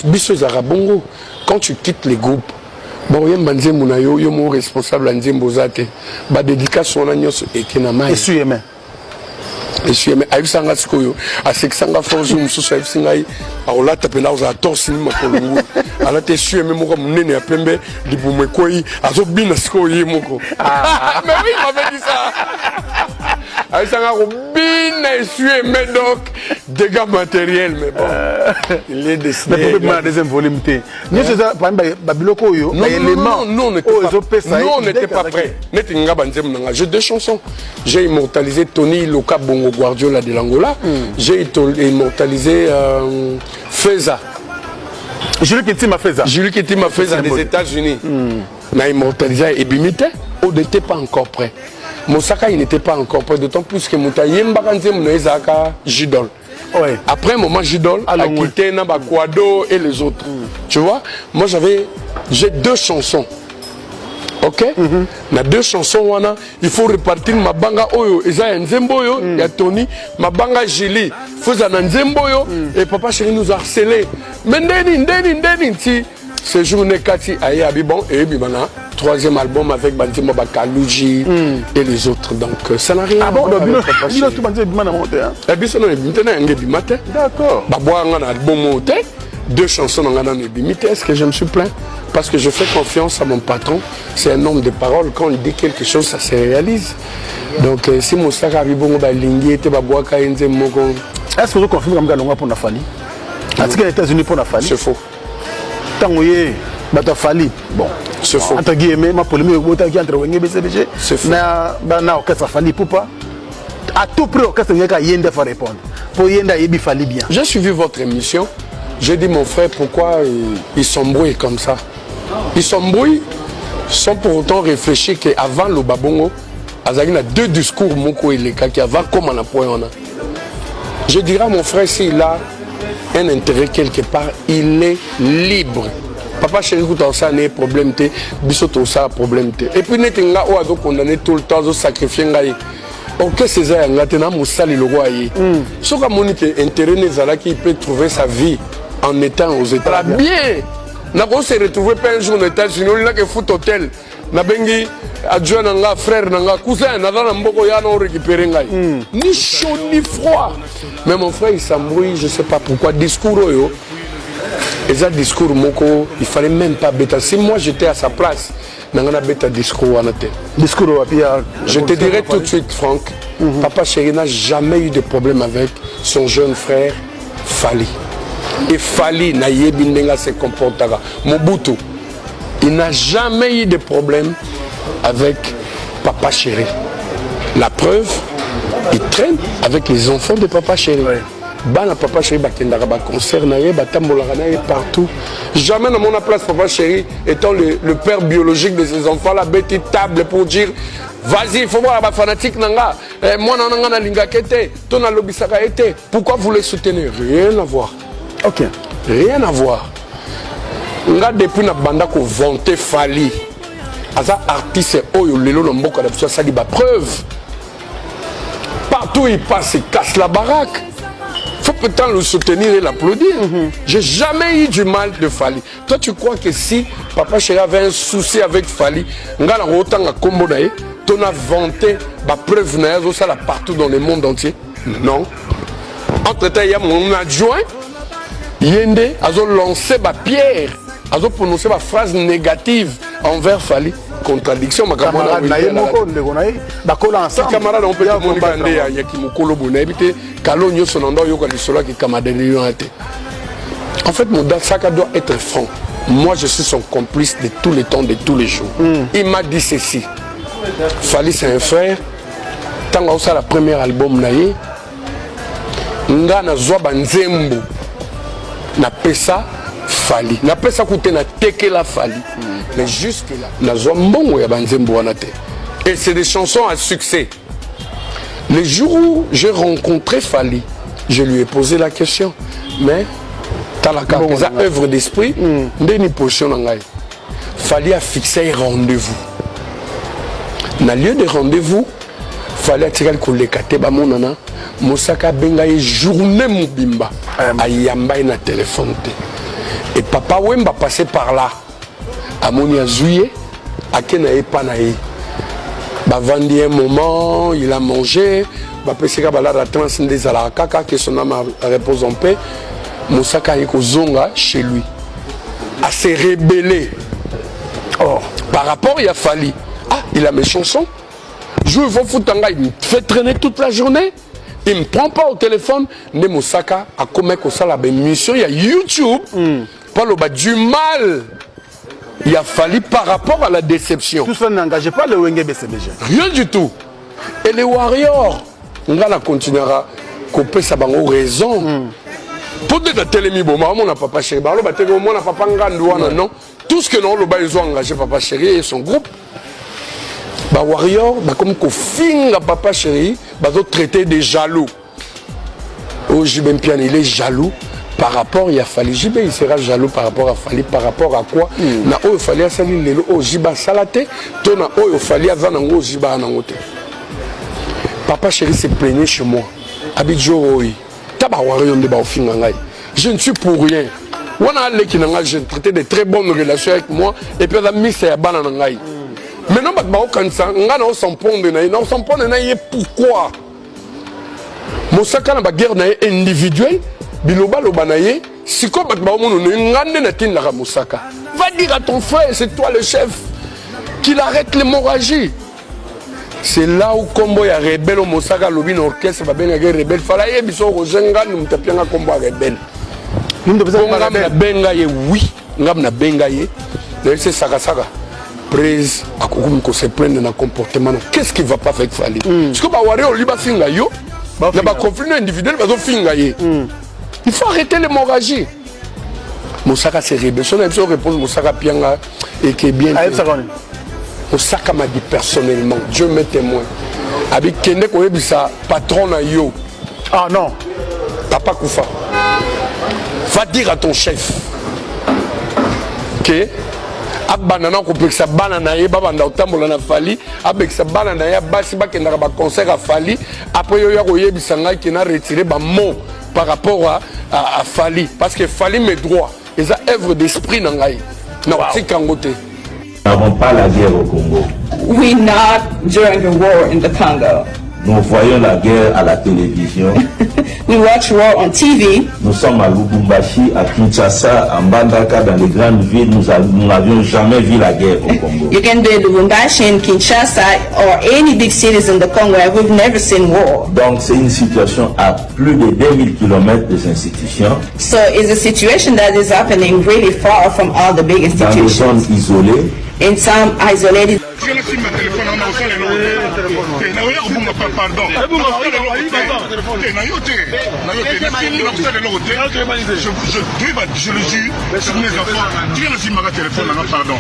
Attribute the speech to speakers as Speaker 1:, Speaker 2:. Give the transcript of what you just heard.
Speaker 1: biso zarabongo quand tu quittes les groupes bon yem banzembo na yo mo responsable nzembo zate ba dédicace on a nyos ekenama
Speaker 2: esuyeme
Speaker 1: esuyeme ayusanga sikoyo asekisanga force mususu ayisingai aolata pena uza torsi ni makolongo alate esuyeme moko munene ya pembe libume koi azobina sikoyo yemoko mais oui il m'avait dit ça ayusanga robina esuyeme donc dégâts matériels mais bon il est décidé
Speaker 2: mais pour la deuxième volume té nous c'est ça par exemple babiloko yo élément
Speaker 1: non on n'était pas prêt netinga banzem nanga j'ai deux chansons j'ai immortalisé Tony Loka Bongo Guardiola de l'Angola j'ai immortalisé Feza
Speaker 2: Julie Ketima Feza
Speaker 1: des États-Unis na immortalisé et Bimite on n'était pas encore prêt Mosaka il n'était pas encore prêt d'autant plus que Moutayemba kanzem no ezaka Jidol. Ouais. Après un moment, Jidol a quitté Nabakwado et les autres. Tu vois, moi j'ai deux chansons. Ok? Na deux chansons, wana, il faut repartir ma banga oyo, Eza Nzemboyo, il y a Tony, ma banga Jili, Fouza Nzemboyo, et Papa Chéri nous a harcelé. Mais Ndeni, si, ce jour, Nekati, Aïe Abibon, et Bibana. Troisième album avec Banzimba Bakaluji et les autres. Donc ça n'a rien à voir avec Papa Chéri. D'accord. Deux chansons dans Bimite. Est-ce que je me suis plaint? Parce que je fais confiance à mon patron. C'est un homme de parole. Quand il dit quelque chose, ça se réalise. Donc si Moussaka Bibongo Balingi était Babouaka Nzemoko.
Speaker 2: Est-ce que vous confirmez que vous avez pour la Fali? Est-ce que les États-Unis pour la Fali?
Speaker 1: C'est faux.
Speaker 2: Fali. Bon.
Speaker 1: C'est faux.
Speaker 2: Entre guillemets, ma polémique entre Wenge BCBG.
Speaker 1: C'est faux.
Speaker 2: Na orchestre Fali Poupa. À tout prix, orchestre Yenda Yende faut répondre. Pour Yenda Yebi Fali bien.
Speaker 1: J'ai suivi votre émission. J'ai dit mon frère pourquoi ils s'embrouillent comme ça. Ils s'embrouillent sans pour autant réfléchir qu'avant le Babongo, il y a deux discours Moko et Leka qui avant comme on a point. Je dirais à mon frère s'il a un intérêt quelque part, il est libre. Papa Chéri ça n'est problème té bisoto ça problème té et puis netenga o ado condamné tout le temps au sacrifier ngai OK César ngatena musali logo ayi soka monique intérêt nezala qui peut trouver sa vie en étant aux États-Unis bien na ko se retrouver pas un jour aux États-Unis on a que foot hôtel na bengi adjoint nanga frère nanga cousin na dans mboko ya no récupérer ngai ni chaud ni froid mais mon frère il s'embrouille je sais pas pourquoi discours yo. Et ça discours moko, il fallait même pas bêta. Si moi j'étais à sa place, n'angana bêta discours anate.
Speaker 2: Discours
Speaker 1: je te dirais tout de suite, Franck, Papa Chéri n'a jamais eu de problème avec son jeune frère Fali. Et Fali n'a yebindenga se comportera. Mobutu, il n'a jamais eu de problème avec Papa Chéri. La preuve, il traîne avec les enfants de Papa Chéri. Ouais. Bana Papa Chéri bakendaka ba concert na ye batambolaka na ye partout. Jamais dans mon place Papa Chéri étant le père biologique de ses enfants la bête table pour dire vas-y il faut voir la fanatique nanga moi nanga na linga kete ton na lobisaka été pourquoi vous les soutenez rien à voir.
Speaker 2: OK,
Speaker 1: rien à voir. Nga depuis na banda ko vanter Fali asa artiste oyo lelo na mboka na biso sali ba preuve partout il passe il casse la baraque. Il faut peut-être le soutenir et l'applaudir. J'ai jamais eu du mal de Fali. Toi, tu crois que si Papa Chéri avait un souci avec Fali, on a vanté la preuve partout dans le monde entier? Non. Entre-temps, il y a mon adjoint, Yende, a lancé ma pierre, a prononcé ma phrase négative envers Fali. Contradiction, ma camarade. Camarade, on peut dire qu'il y a qui mukolo bonabité, Kalonio sonando yoko di sola qui camarade. En fait, mon Saka doit être franc. Moi, je suis son complice de tous les temps, de tous les jours. Il m'a dit ceci. Fali, c'est un frère. Tant que ça, le premier album, naïe, nga na zwa banzembo na pesa Fali. Na pesa koute na teke la Fali. Mais jusque là, na zwa mbongo ya banzembo wana te. Et c'est des chansons à succès. Le jour où j'ai rencontré Fali, je lui ai posé la question. Mais talaka ça œuvre d'esprit, ndeni potion ngai. Fali a fixé un rendez-vous. Na lieu de rendez-vous, Fali a tiré le kolekate ba monana. Mosaka benga journée mobimba ayamba na téléphone te Et Papa Wemba passait par là. À Monia Zouye, à Kenae Panae. Bah, vendi un moment, il a mangé. Bah, Peseka Balada Transcendez à la Kaka, que son âme repose en paix. Moussaka Yeko Zonga chez lui. À se rébeller. Oh, par rapport, il a fallu. Ah, il a mes chansons. Je veux Foutanga, il me fait traîner toute la journée. Il ne me prend pas au téléphone. Ne Moussaka a commis ça la mission. Il y a YouTube. Pas le bas du mal. Il a fallu par rapport à la déception.
Speaker 2: Tout ça n'engage pas le Wenge BCBG.
Speaker 1: Rien du tout. Et les Warriors, on va continuera à couper sa bango raison. Pour de la télémi, bon, on n'a pas chéri. On n'a pas non. Tout ce que nous avons, ils ont engagé Papa Chéri et son groupe. Bah Warrior, bah comme qu'on finit Papa Chéri, bah d'autres traités des jaloux. Oh Jibem Pian, il est jaloux par rapport il a fallu Jibé, il sera jaloux par rapport à Fali, par rapport à quoi? Na oh il fallait salir les oh Jiba salate, tona oh il fallait avant en Jiba en côté. Papa Chéri s'est plaigné chez moi. Abidjo oi, taba Warrior de ba au fin ngai. Je ne suis pour rien. On a allé qui n'a j'ai traité de très bonnes relations avec moi et puis la mise à banana ngai. Maintenant, on s'en pond de pourquoi Moussaka na guerre individuelle, biloba lobanaye, si comme la Moussaka. Va dire à ton frère, c'est toi le chef, qu'il arrête l'hémorragie. C'est là où combo ya rebelle au Moussaka lobin orchestre va bien rebelle. Falaye biso rozenga nous tapianga combo rebelle. Nous devons bengaye oui, ngam bengaye. C'est saka. Prise à Koukoum se plaindre dans le comportement. Qu'est-ce qui ne va pas avec Fali? Parce que Warrior Liba Fingayo, il y a un conflit individuel, il faut arrêter l'hémorragie. Moussaka s'est rebelle. Si on répond Moussaka Pianga et qui est bien. Moussaka m'a dit personnellement, Dieu m'est témoin. Avec Kende Koyebisa, patron à Yo.
Speaker 2: Ah non.
Speaker 1: Papa Koufa. Va dire à ton chef que abanana ko pekisa banana ye babanda otambola na Fali abekisa banana ya basi bakendaka ba concert à Fali après yo ya ko yebisa ngai ki na retirer ba mot par rapport à Fali parce que Fali mes droits et ça œuvre d'esprit na ngai na tikangote.
Speaker 3: Nous n'avons pas la guerre au Congo.
Speaker 4: We not during the war in the Congo.
Speaker 3: Nous voyons la guerre à la télévision.
Speaker 4: We watch war on TV.
Speaker 3: Nous sommes à Lubumbashi, à Kinshasa, à Mbandaka, dans les grandes villes. Nous n'avions jamais vu la guerre au Congo.
Speaker 4: You can be in Lubumbashi, in Kinshasa, or any big cities in the Congo, and we've never seen war.
Speaker 3: Donc c'est une situation à plus de 2000 km des institutions.
Speaker 4: So it's a situation that is happening really far from all the big institutions.
Speaker 3: Dans des zones isolées.
Speaker 4: In some isolated.
Speaker 5: Je le jure, sur mes enfants, tu as ma téléphone, pardon.